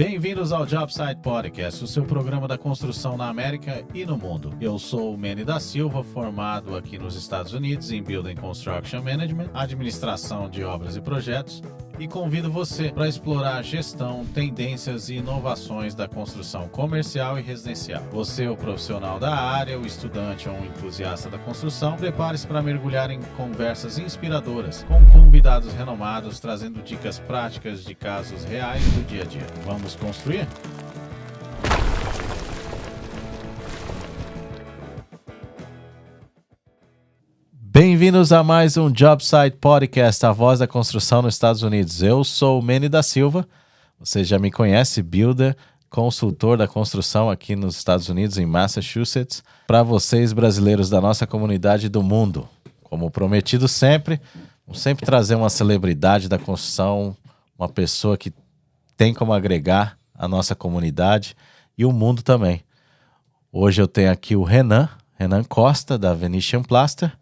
Bem-vindos ao Jobsite Podcast, o seu programa da construção na América e no mundo. Eu sou o Manny da Silva, formado aqui nos Estados Unidos em Building Construction Management, administração de obras e projetos, e convido você para explorar gestão, tendências e inovações da construção comercial e residencial. Você, o profissional da área, o estudante ou um entusiasta da construção, prepare-se para mergulhar em conversas inspiradoras com convidados renomados, trazendo dicas práticas de casos reais do dia a dia. Vamos construir? Bem-vindos a mais um Jobsite Podcast, a voz da construção nos Estados Unidos. Eu sou o Manny da Silva, você já me conhece, builder, consultor da construção aqui nos Estados Unidos, em Massachusetts, para vocês brasileiros da nossa comunidade e do mundo. Como prometido sempre, vamos sempre trazer uma celebridade da construção, uma pessoa que tem como agregar a nossa comunidade e o mundo também. Hoje eu tenho aqui o Renan Costa, da Venetian Plaster,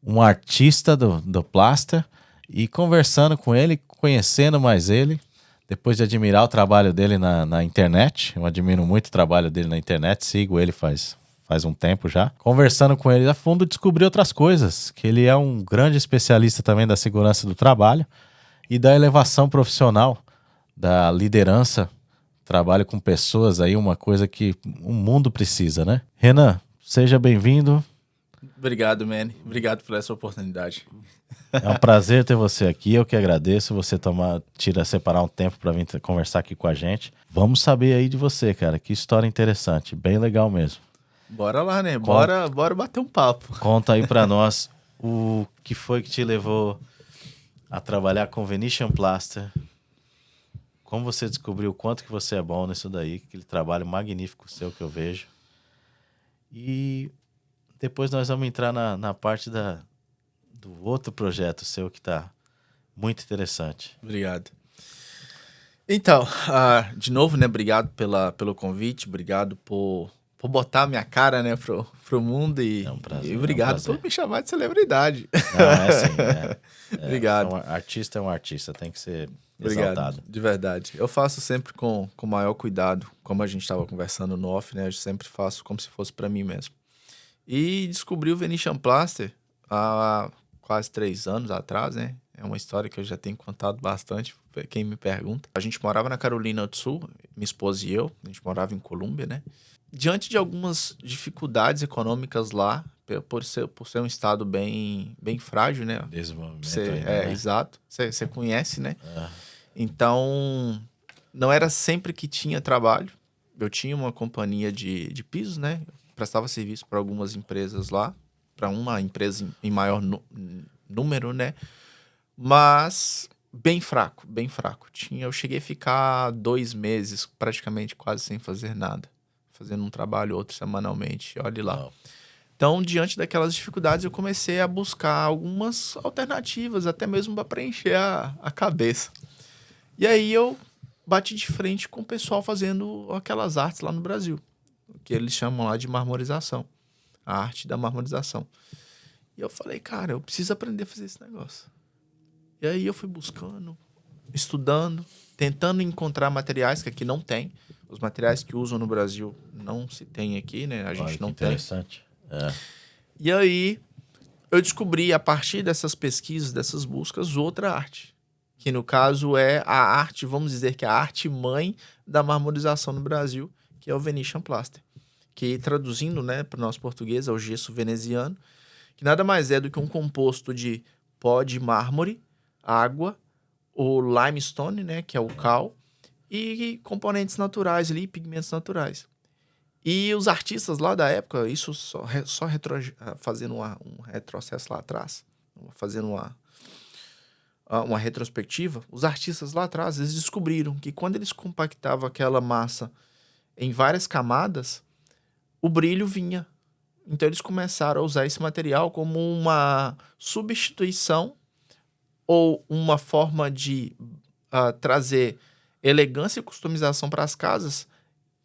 um artista do Plaster, e conversando com ele, conhecendo mais ele, depois de admirar o trabalho dele na internet. Eu admiro muito o trabalho dele na internet, sigo ele faz um tempo já. Conversando com ele a fundo, descobri outras coisas, que ele é um grande especialista também da segurança do trabalho e da elevação profissional, da liderança, trabalho com pessoas aí, uma coisa que o mundo precisa, né? Renan, seja bem-vindo. Obrigado, Manny. Obrigado por essa oportunidade. É um prazer ter você aqui. Eu que agradeço você separar um tempo para vir conversar aqui com a gente. Vamos saber aí de você, cara. Que história interessante. Bem legal mesmo. Bora lá, né? Bora bater um papo. Conta aí para nós o que foi que te levou a trabalhar com Venetian Plaster. Como você descobriu o quanto que você é bom nisso daí. Aquele trabalho magnífico seu que eu vejo. E depois nós vamos entrar na parte do outro projeto seu que está muito interessante. Obrigado. Então, de novo, né? Obrigado pelo convite. Obrigado por botar a minha cara, né, pro mundo. E, é um prazer, e obrigado por me chamar de celebridade. Não, é sim. Obrigado. Artista é um artista, tem que ser Obrigado, exaltado. De verdade. Eu faço sempre com o maior cuidado. Como a gente estava conversando no off, né? Eu sempre faço como se fosse para mim mesmo. E descobri o Venetian Plaster há quase 3 anos atrás, né? É uma história que eu já tenho contado bastante, pra quem me pergunta. A gente morava na Carolina do Sul, minha esposa e eu. A gente morava em Colômbia, né? Diante de algumas dificuldades econômicas lá, por ser um estado bem frágil, né? Desenvolvimento ainda, né? Exato. Você conhece, né? Então, não era sempre que tinha trabalho. Eu tinha uma companhia de pisos, né? Prestava serviço para algumas empresas lá, para uma empresa em maior número, né? Mas bem fraco. Eu cheguei a ficar 2 meses, praticamente quase sem fazer nada. Fazendo um trabalho, outro semanalmente, olhe lá. Não. Então, diante daquelas dificuldades, eu comecei a buscar algumas alternativas, até mesmo para preencher a cabeça. E aí eu bati de frente com o pessoal fazendo aquelas artes lá no Brasil, que eles chamam lá de marmorização, a arte da marmorização. E eu falei, cara, eu preciso aprender a fazer esse negócio. E aí eu fui buscando, estudando, tentando encontrar materiais que aqui não tem. Os materiais que usam no Brasil não se tem aqui, né? A gente não tem. Interessante. E aí eu descobri, a partir dessas pesquisas, dessas buscas, outra arte. Que no caso é a arte, vamos dizer que é a arte mãe da marmorização no Brasil, que é o Venetian Plaster. Que traduzindo, né, para o nosso português é o gesso veneziano, que nada mais é do que um composto de pó de mármore, água, o limestone, né, que é o cal, e componentes naturais ali, pigmentos naturais. E os artistas lá da época, isso fazendo um retrocesso lá atrás, fazendo uma retrospectiva, os artistas lá atrás, eles descobriram que quando eles compactavam aquela massa em várias camadas, o brilho vinha. Então eles começaram a usar esse material como uma substituição ou uma forma de trazer elegância e customização para as casas,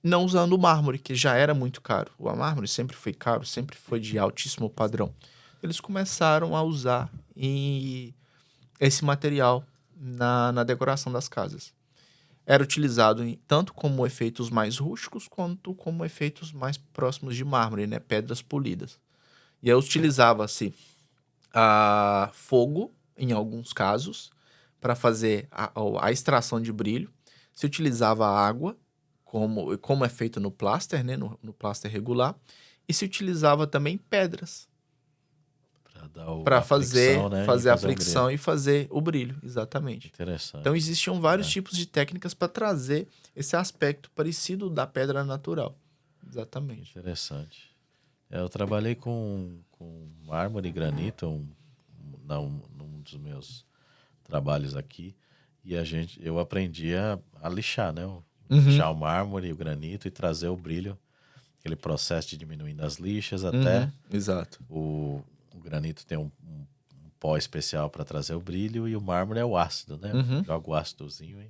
não usando o mármore, que já era muito caro. O mármore sempre foi caro, sempre foi de altíssimo padrão. Eles começaram a usar esse material na decoração das casas. era utilizado tanto como efeitos mais rústicos quanto como efeitos mais próximos de mármore, né? Pedras polidas. E aí utilizava-se fogo, em alguns casos, para fazer a extração de brilho. Se utilizava água, como é feito no plaster, né? No plaster regular. E se utilizava também pedras para fazer a fricção e fazer o brilho, exatamente. Interessante. Então existiam vários tipos de técnicas para trazer esse aspecto parecido da pedra natural. Exatamente. Interessante. Eu trabalhei com mármore e granito num dos meus trabalhos aqui, e eu aprendi a lixar, né? Lixar o mármore e o granito e trazer o brilho, aquele processo de diminuindo as lixas até. Exato. O granito tem um pó especial para trazer o brilho, e o mármore é o ácido, né? Joga o ácidozinho.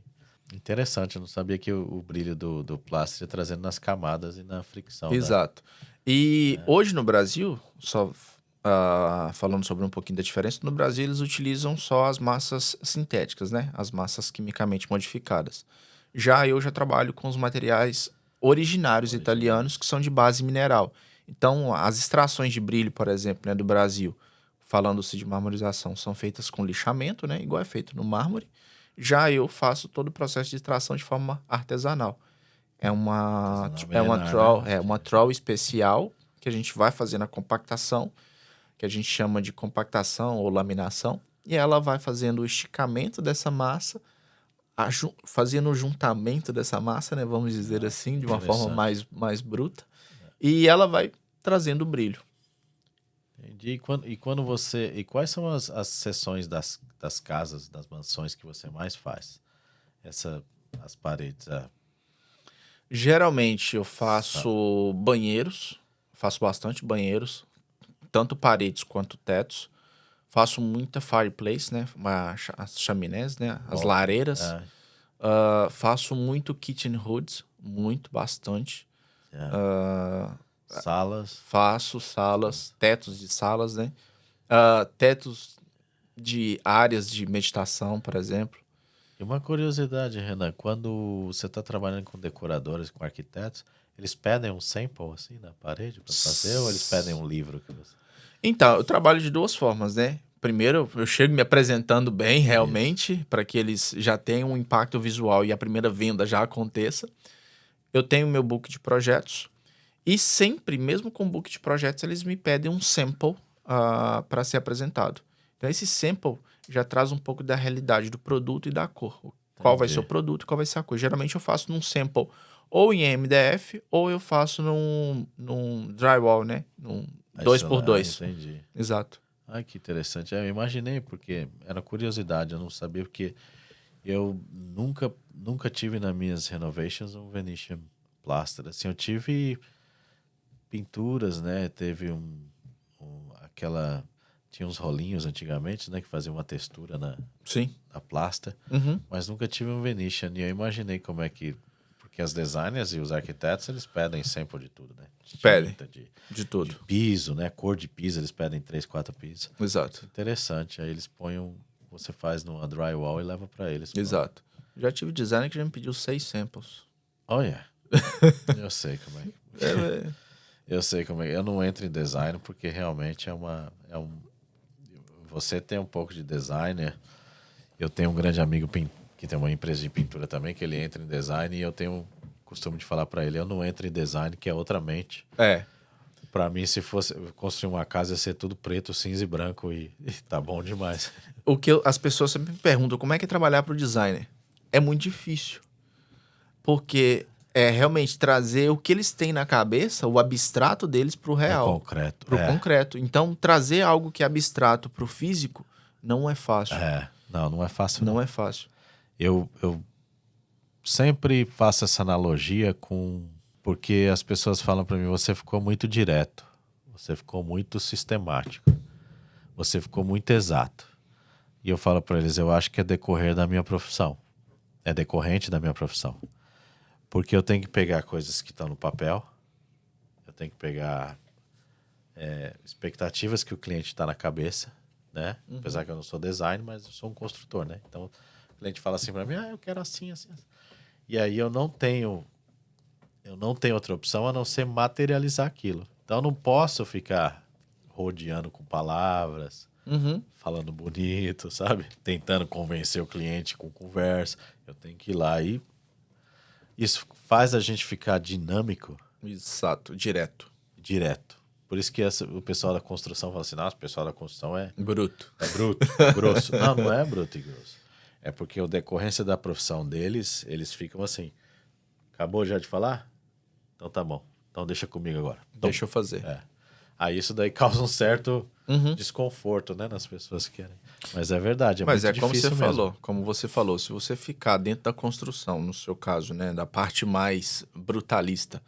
Interessante, eu não sabia que o brilho do plástico ia trazendo nas camadas e na fricção. Exato. E hoje no Brasil, só falando sobre um pouquinho da diferença, no Brasil eles utilizam só as massas sintéticas, né? As massas quimicamente modificadas. Eu já trabalho com os materiais originários italianos, que são de base mineral. Então, as extrações de brilho, por exemplo, né, do Brasil, falando-se de marmorização, são feitas com lixamento, né? Igual é feito no mármore. Já eu faço todo o processo de extração de forma artesanal. É uma troll especial que a gente vai fazer na compactação, que a gente chama de compactação ou laminação, e ela vai fazendo o esticamento dessa massa, fazendo o juntamento dessa massa, né, vamos dizer assim, de uma forma mais bruta, e ela vai trazendo brilho. Entendi. E quais são as seções das casas, das mansões que você mais faz? As paredes. Geralmente eu faço banheiros, faço bastante banheiros, tanto paredes quanto tetos. Faço muita fireplace, né? As chaminés, né? As lareiras. Faço muito kitchen hoods, bastante. Salas. Faço salas, tetos de salas, né? Tetos de áreas de meditação, por exemplo. E uma curiosidade, Renan, quando você está trabalhando com decoradores, com arquitetos, eles pedem um sample assim na parede para fazer, ou eles pedem um livro? Então, eu trabalho de duas formas, né? Primeiro, eu chego me apresentando bem, realmente, para que eles já tenham um impacto visual e a primeira venda já aconteça. Eu tenho meu book de projetos e sempre, mesmo com o book de projetos, eles me pedem um sample para ser apresentado. Então, esse sample já traz um pouco da realidade do produto e da cor. Qual vai ser o produto e qual vai ser a cor. Geralmente eu faço num sample ou em MDF ou eu faço num drywall, né? Num 2x2. Entendi. Exato. Ai, que interessante. Eu imaginei, porque era curiosidade, eu não sabia, porque eu nunca tive nas minhas renovations um Venetian plaster. Assim, eu tive pinturas, né? Teve aquela... Tinha uns rolinhos antigamente, né? Que faziam uma textura na plaster. Mas nunca tive um Venetian. E eu imaginei como é que... Porque as designers e os arquitetos, eles pedem sample de tudo, né? Pedem. De tudo. De piso, né? Cor de piso, eles pedem 3, 4 pisos. Exato. Interessante. Aí eles você faz numa drywall e leva para eles. Exato. Já tive designer que já me pediu 6 samples. Olha. Eu sei como é. Eu sei como é. Eu não entro em design porque realmente você tem um pouco de designer. Eu tenho um grande amigo que tem uma empresa de pintura também, que ele entra em design, e eu tenho o costume de falar para ele, eu não entro em design, que é outra mente. Para mim, se fosse construir uma casa, ia ser tudo preto, cinza e branco, e tá bom demais. As pessoas sempre me perguntam, como é que é trabalhar para o designer? É muito difícil. Porque é realmente trazer o que eles têm na cabeça, o abstrato deles, para o real. Concreto. Para o concreto. Então, trazer algo que é abstrato para o físico não é fácil. Não é fácil. Não é fácil. Eu sempre faço essa analogia porque as pessoas falam para mim, você ficou muito direto, você ficou muito sistemático, você ficou muito exato. E eu falo para eles, eu acho que é decorrer da minha profissão, é decorrente da minha profissão. Porque eu tenho que pegar coisas que estão no papel, eu tenho que pegar expectativas que o cliente está na cabeça, né? Apesar que eu não sou designer, mas eu sou um construtor, né? Então o cliente fala assim para mim, eu quero assim, assim. E aí eu não tenho outra opção a não ser materializar aquilo. Então eu não posso ficar rodeando com palavras, falando bonito, sabe? Tentando convencer o cliente com conversa. Eu tenho que ir lá e isso faz a gente ficar dinâmico. Exato, direto. Por isso que o pessoal da construção fala assim, nossa, o pessoal da construção é Bruto. bruto, grosso. Não, não é bruto e grosso. É porque a decorrência da profissão deles, eles ficam assim, acabou já de falar? Então tá bom. Então deixa comigo agora. Deixa eu fazer. Aí isso daí causa um certo desconforto, né, nas pessoas que querem. Mas é verdade, Mas muito como difícil você mesmo. falou, como você falou, se você ficar dentro da construção, no seu caso, né, da parte mais brutalista,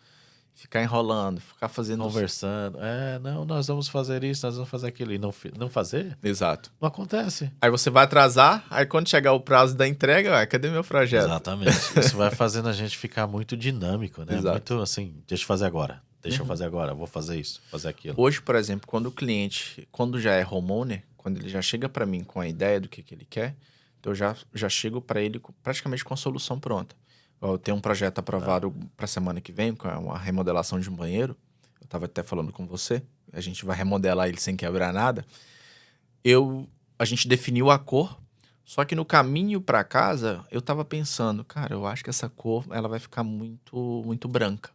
ficar enrolando, ficar fazendo... Conversando. Não, nós vamos fazer isso, nós vamos fazer aquilo. E não fazer? Exato. Não acontece. Aí você vai atrasar, aí quando chegar o prazo da entrega, cadê meu projeto? Exatamente. Isso vai fazendo a gente ficar muito dinâmico, né? Exato. Muito assim, deixa eu fazer agora. Deixa eu fazer agora, vou fazer isso, fazer aquilo. Hoje, por exemplo, quando o cliente, quando já é homeowner, quando ele já chega para mim com a ideia do que ele quer, então eu já chego para ele praticamente com a solução pronta. Eu tenho um projeto aprovado para a semana que vem, com uma remodelação de um banheiro. Eu estava até falando com você. A gente vai remodelar ele sem quebrar nada. A gente definiu a cor, só que no caminho para casa, eu estava pensando, cara, eu acho que essa cor ela vai ficar muito, muito branca.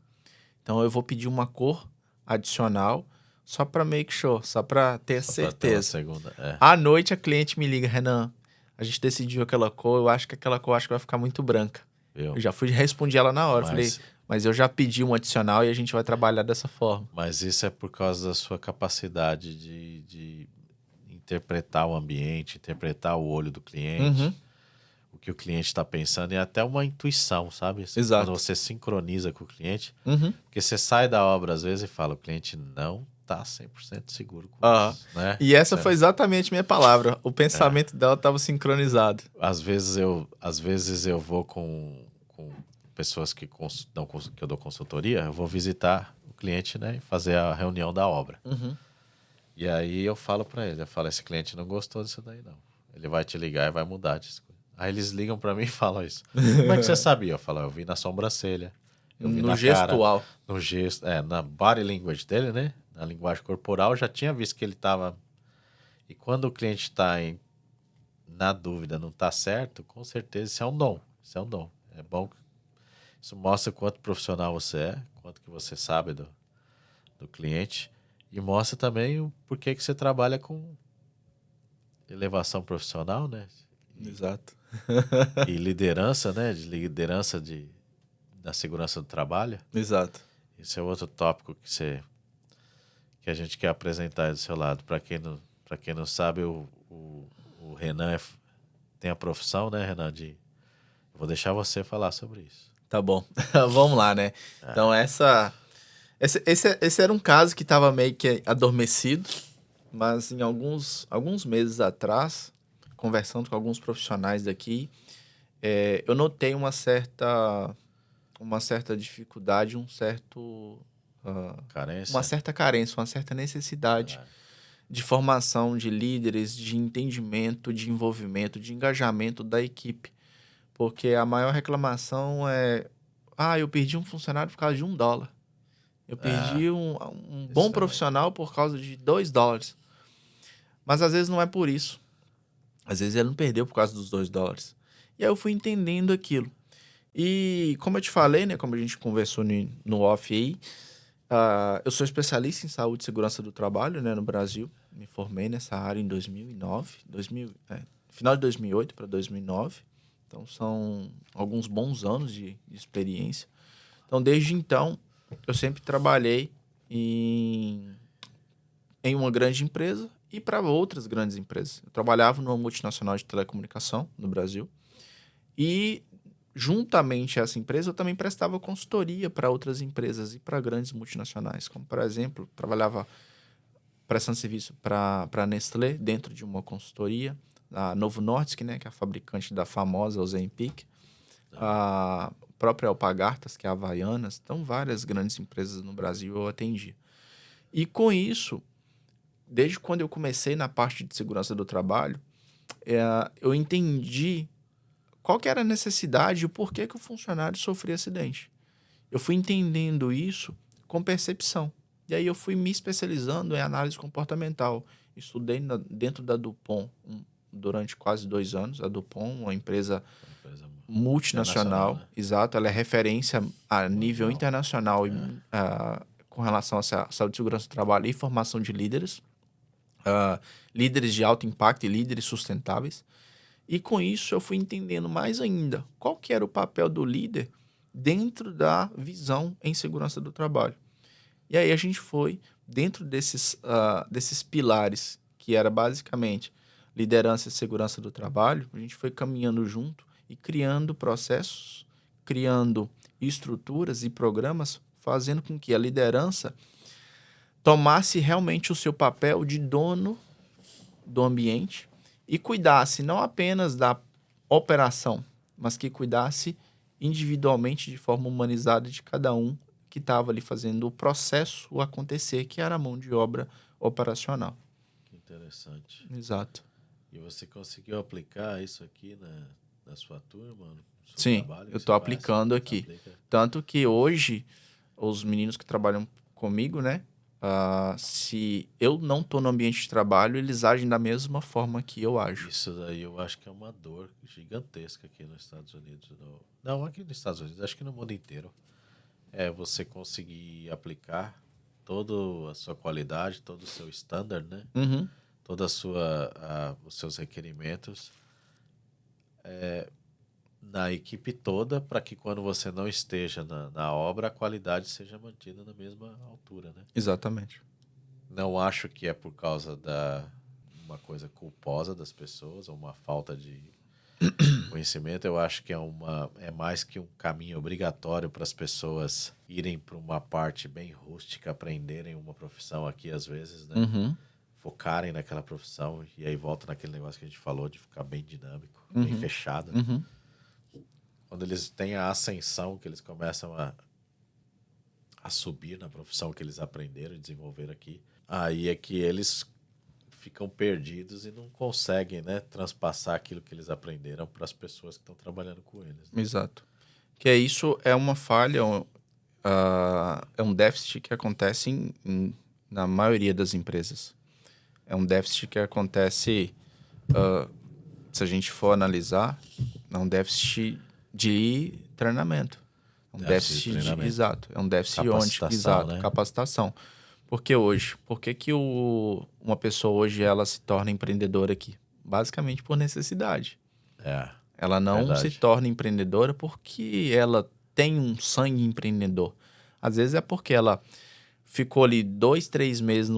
Então eu vou pedir uma cor adicional só para make sure, só para ter certeza. Segunda, À noite a cliente me liga, Renan, a gente decidiu aquela cor, eu acho que aquela cor vai ficar muito branca. Eu já respondi ela na hora, falei, mas eu já pedi um adicional e a gente vai trabalhar dessa forma. Mas isso é por causa da sua capacidade de interpretar o ambiente, interpretar o olho do cliente, o que o cliente está pensando, e até uma intuição, sabe? Exato. Quando você sincroniza com o cliente, porque você sai da obra às vezes e fala, o cliente não está 100% seguro com isso, né? E essa foi exatamente minha palavra. O pensamento dela estava sincronizado. Às vezes eu vou com pessoas que eu dou consultoria, eu vou visitar o cliente, né, e fazer a reunião da obra. E aí eu falo para ele, esse cliente não gostou disso daí não. Ele vai te ligar e vai mudar disso. Aí eles ligam para mim e falam isso. Como é que você sabia? Eu falo, eu vi na sobrancelha. Eu vi no na gestual. Cara, no gesto, na body language dele, né? Na linguagem corporal, eu já tinha visto que ele estava... E quando o cliente está na dúvida, não está certo, com certeza isso é um dom. Isso é um dom. É bom. Isso mostra quanto profissional você é, quanto que você sabe do cliente. E mostra também o porquê que você trabalha com elevação profissional, né? Exato. E liderança, né? De liderança da segurança do trabalho. Exato. Esse é outro tópico que a gente quer apresentar aí do seu lado. Para quem não sabe, o Renan tem a profissão, né, Renan? Eu vou deixar você falar sobre isso. Tá bom. Vamos lá, né? Então, esse era um caso que estava meio que adormecido, mas em alguns meses atrás, conversando com alguns profissionais daqui, eu notei uma certa dificuldade, uma certa carência, uma certa necessidade de formação de líderes, de entendimento, de envolvimento, de engajamento da equipe. Porque a maior reclamação é... eu perdi um funcionário por causa de $1. Eu perdi um bom profissional por causa de $2. Mas às vezes não é por isso. Às vezes ele não perdeu por causa dos $2. E aí eu fui entendendo aquilo. E como eu te falei, né? Como a gente conversou no off aí, eu sou especialista em saúde e segurança do trabalho, né, no Brasil. Me formei nessa área em 2009. Final de 2008 para 2009. Então, são alguns bons anos de experiência. Então, desde então, eu sempre trabalhei em uma grande empresa e para outras grandes empresas. Eu trabalhava numa multinacional de telecomunicação no Brasil. E, juntamente a essa empresa, eu também prestava consultoria para outras empresas e para grandes multinacionais. Como, por exemplo, trabalhava prestando serviço para a Nestlé dentro de uma consultoria. A Novo Nordisk, né, que é a fabricante da famosa Ozempic, a própria Alpargatas, que é a Havaianas, então várias grandes empresas no Brasil eu atendi. E com isso, desde quando eu comecei na parte de segurança do trabalho, eu entendi qual que era a necessidade e o porquê que o funcionário sofria acidente. Eu fui entendendo isso com percepção. E aí eu fui me especializando em análise comportamental. Estudei dentro da Dupont durante quase 2 anos. A Dupont, uma empresa multinacional, né? exato, ela é referência a nível internacional com relação à saúde e segurança do trabalho e formação de líderes, líderes de alto impacto e líderes sustentáveis. E com isso eu fui entendendo mais ainda qual que era o papel do líder dentro da visão em segurança do trabalho. E aí a gente foi, dentro desses pilares, que era basicamente liderança e segurança do trabalho, a gente foi caminhando junto e criando processos, criando estruturas e programas, fazendo com que a liderança tomasse realmente o seu papel de dono do ambiente e cuidasse não apenas da operação, mas que cuidasse individualmente, de forma humanizada, de cada um que estava ali fazendo o processo acontecer, que era a mão de obra operacional. Que interessante. Exato. E você conseguiu aplicar isso aqui na sua turma? Sim, eu estou aplicando aqui. Tanto que hoje, os meninos que trabalham comigo, né? Se eu não estou no ambiente de trabalho, eles agem da mesma forma que eu ajo. Isso daí eu acho que é uma dor gigantesca aqui nos Estados Unidos. Não aqui nos Estados Unidos, acho que no mundo inteiro. É você conseguir aplicar toda a sua qualidade, todo o seu standard, né? Uhum. Toda os seus requerimentos na equipe toda, para que quando você não esteja na obra, a qualidade seja mantida na mesma altura, né? Exatamente. Não acho que é por causa uma coisa culposa das pessoas ou uma falta de conhecimento. Eu acho que é mais que um caminho obrigatório para as pessoas irem para uma parte bem rústica, aprenderem uma profissão aqui às vezes, né? Uhum. Focarem naquela profissão e aí volta naquele negócio que a gente falou de ficar bem dinâmico, bem fechado. Uhum. Quando eles têm a ascensão, que eles começam a subir na profissão que eles aprenderam e desenvolveram aqui, aí é que eles ficam perdidos e não conseguem, né, transpassar aquilo que eles aprenderam para as pessoas que estão trabalhando com eles. Né? Exato. Que isso é uma falha, é um déficit que acontece na maioria das empresas. É um déficit que acontece, se a gente for analisar, é um déficit de treinamento. É um déficit de treinamento. Exato. É um déficit capacitação. Por que hoje? Por que uma pessoa hoje ela se torna empreendedora aqui? Basicamente por necessidade. Ela não se torna empreendedora porque ela tem um sangue empreendedor. Às vezes é porque ela ficou ali 2, 3 meses,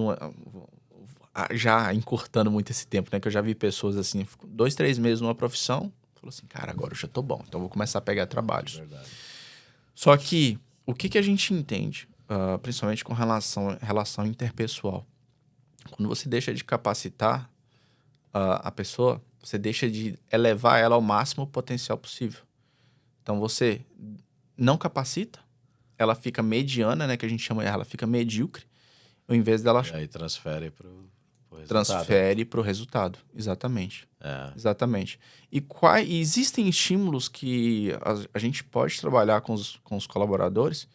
já encurtando muito esse tempo, né? Que eu já vi pessoas assim, 2, 3 meses numa profissão, falou assim, cara, agora eu já tô bom, então eu vou começar a pegar trabalhos. Verdade. Só que, o que a gente entende, principalmente com relação interpessoal? Quando você deixa de capacitar a pessoa, você deixa de elevar ela ao máximo potencial possível. Então, você não capacita, ela fica mediana, né? Que a gente chama ela fica medíocre, ao invés dela... E aí transfere para o resultado. Transfere para o resultado, exatamente. Exatamente. E existem estímulos que a gente pode trabalhar com os colaboradores,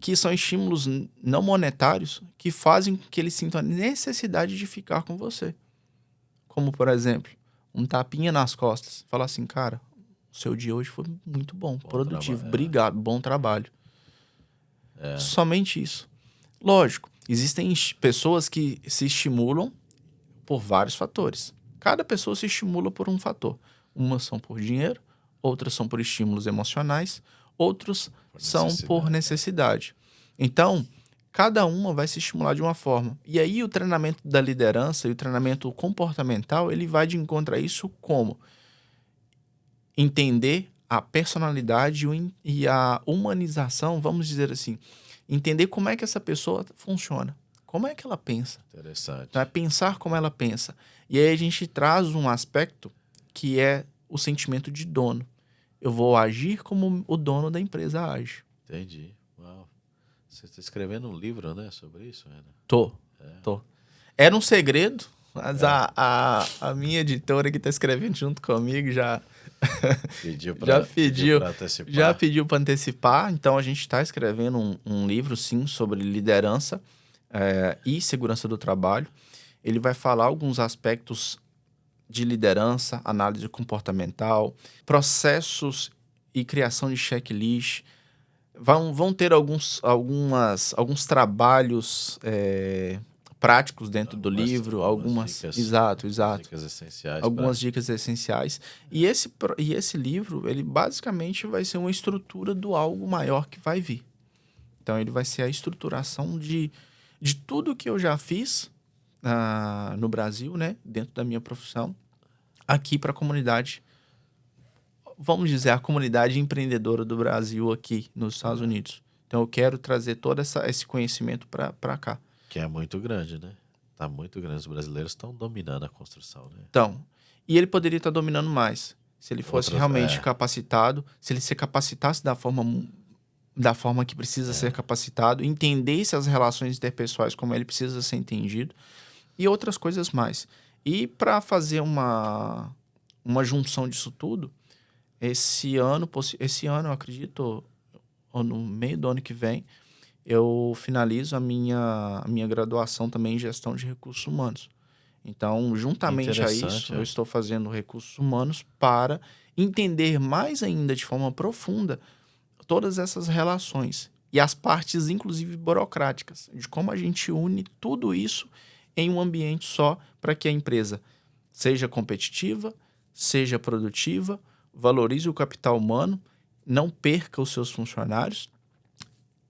que são estímulos não monetários, que fazem que eles sintam a necessidade de ficar com você. Como, por exemplo, um tapinha nas costas. Falar assim, cara, o seu dia hoje foi muito bom produtivo, obrigado, bom trabalho. Somente isso. Lógico, existem pessoas que se estimulam por vários fatores. Cada pessoa se estimula por um fator. Umas são por dinheiro, outras são por estímulos emocionais, outros são por necessidade. Então, cada uma vai se estimular de uma forma. E aí o treinamento da liderança e o treinamento comportamental, ele vai de encontro a isso como entender a personalidade e a humanização, vamos dizer assim, entender como é que essa pessoa funciona. Como é que ela pensa? Interessante. Então, é pensar como ela pensa. E aí a gente traz um aspecto que é o sentimento de dono. Eu vou agir como o dono da empresa age. Entendi. Uau. Você está escrevendo um livro, né, sobre isso, Ana? Tô. Era um segredo, mas a minha editora que está escrevendo junto comigo já Pediu Já para antecipar. Já pediu para antecipar, então a gente está escrevendo um livro, sim, sobre liderança e segurança do trabalho. Ele vai falar alguns aspectos de liderança, análise comportamental, processos e criação de checklist. Vão ter alguns trabalhos práticos dentro do livro, algumas... Exato. Dicas essenciais. Algumas dicas essenciais. E esse livro, ele basicamente vai ser uma estrutura do algo maior que vai vir. Então, ele vai ser a estruturação de tudo que eu já fiz no Brasil, né? Dentro da minha profissão, aqui para a comunidade, vamos dizer, a comunidade empreendedora do Brasil aqui nos Estados Unidos. Então, eu quero trazer todo esse conhecimento para cá. Que é muito grande, né? Tá muito grande. Os brasileiros estão dominando a construção, né? Então, e ele poderia estar dominando mais, se ele fosse realmente capacitado, se ele se capacitasse da forma que precisa ser capacitado, entendesse as relações interpessoais como ele precisa ser entendido, e outras coisas mais. E para fazer uma junção disso tudo, esse ano, eu acredito, ou no meio do ano que vem, eu finalizo a minha graduação também em gestão de recursos humanos. Então, juntamente a isso, eu estou fazendo recursos humanos para entender mais ainda, de forma profunda, todas essas relações e as partes, inclusive, burocráticas, de como a gente une tudo isso em um ambiente só para que a empresa seja competitiva, seja produtiva, valorize o capital humano, não perca os seus funcionários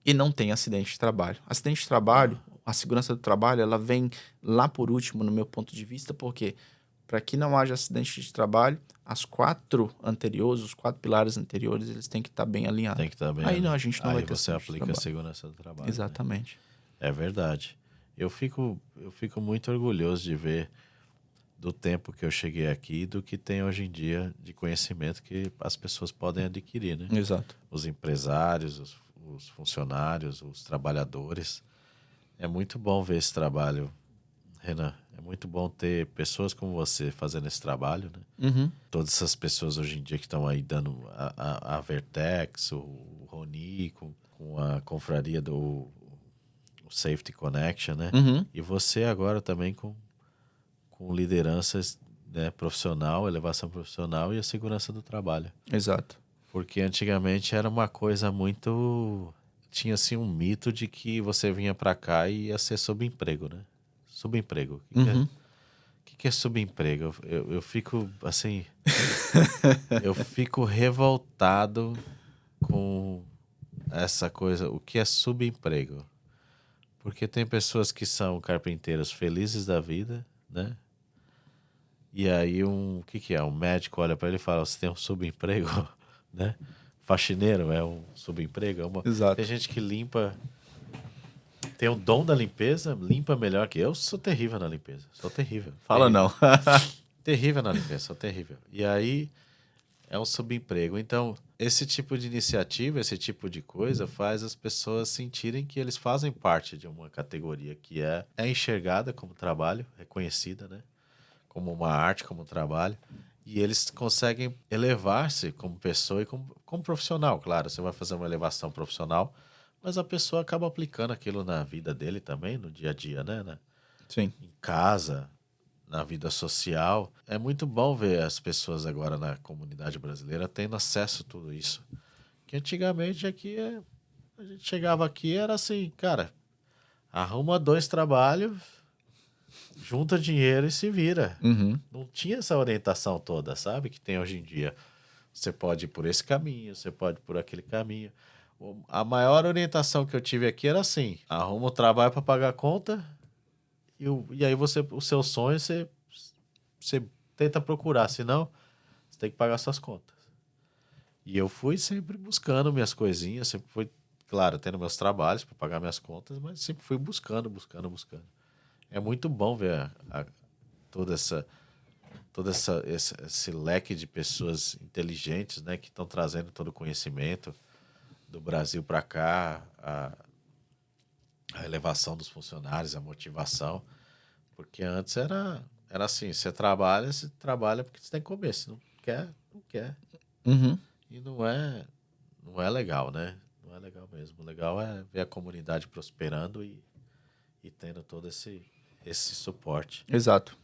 e não tenha acidente de trabalho. Acidente de trabalho, a segurança do trabalho, ela vem lá por último, no meu ponto de vista, porque para que não haja acidente de trabalho, os 4 pilares anteriores, eles têm que estar bem alinhados. Tem que estar bem alinhados. Aí a gente não vai ter você aplica a segurança do trabalho. Exatamente. Né? É verdade. Eu fico muito orgulhoso de ver do tempo que eu cheguei aqui e do que tem hoje em dia de conhecimento que as pessoas podem adquirir, né? Exato. Os empresários, os funcionários, os trabalhadores. É muito bom ver esse trabalho, Renan. É muito bom ter pessoas como você fazendo esse trabalho, né? Uhum. Todas essas pessoas hoje em dia que estão aí dando a Vertex, o Roni, com a confraria do Safety Connection, né? Uhum. E você agora também com lideranças, né, profissional, elevação profissional e a segurança do trabalho. Exato. Porque antigamente era uma coisa muito... Tinha assim um mito de que você vinha para cá e ia ser subemprego, né? Subemprego. O que é subemprego? Eu fico assim... eu fico revoltado com essa coisa. O que é subemprego? Porque tem pessoas que são carpinteiros felizes da vida, né? E aí o que é? Um médico olha para ele e fala, você tem um subemprego, né? Faxineiro é um subemprego. Exato. Tem gente que limpa, tem o dom da limpeza, limpa melhor que eu. Sou terrível na limpeza, sou terrível. Fala terrível. não. Terrível na limpeza, sou terrível. E aí é um subemprego. Então, esse tipo de iniciativa, esse tipo de coisa faz as pessoas sentirem que eles fazem parte de uma categoria que é enxergada como trabalho, reconhecida, né? Como uma arte, como um trabalho, e eles conseguem elevar-se como pessoa e como profissional. Claro, você vai fazer uma elevação profissional, mas a pessoa acaba aplicando aquilo na vida dele também, no dia a dia, né? Sim. Em casa, na vida social. É muito bom ver as pessoas agora na comunidade brasileira tendo acesso a tudo isso. Que antigamente aqui, a gente chegava aqui era assim, cara, arruma 2 trabalhos... junta dinheiro e se vira. Uhum. Não tinha essa orientação toda, sabe? Que tem hoje em dia. Você pode ir por esse caminho, você pode ir por aquele caminho. A maior orientação que eu tive aqui era assim: arruma um trabalho para pagar a conta e aí o seu sonho você tenta procurar, senão você tem que pagar suas contas. E eu fui sempre buscando minhas coisinhas, sempre fui, claro, tendo meus trabalhos para pagar minhas contas, mas sempre fui buscando. É muito bom ver todo esse leque de pessoas inteligentes, né, que estão trazendo todo o conhecimento do Brasil para cá, a elevação dos funcionários, a motivação, porque antes era assim, você trabalha porque você tem que comer, se não quer. Uhum. E não é legal, né? Não é legal mesmo. O legal é ver a comunidade prosperando e tendo todo esse suporte. Exato.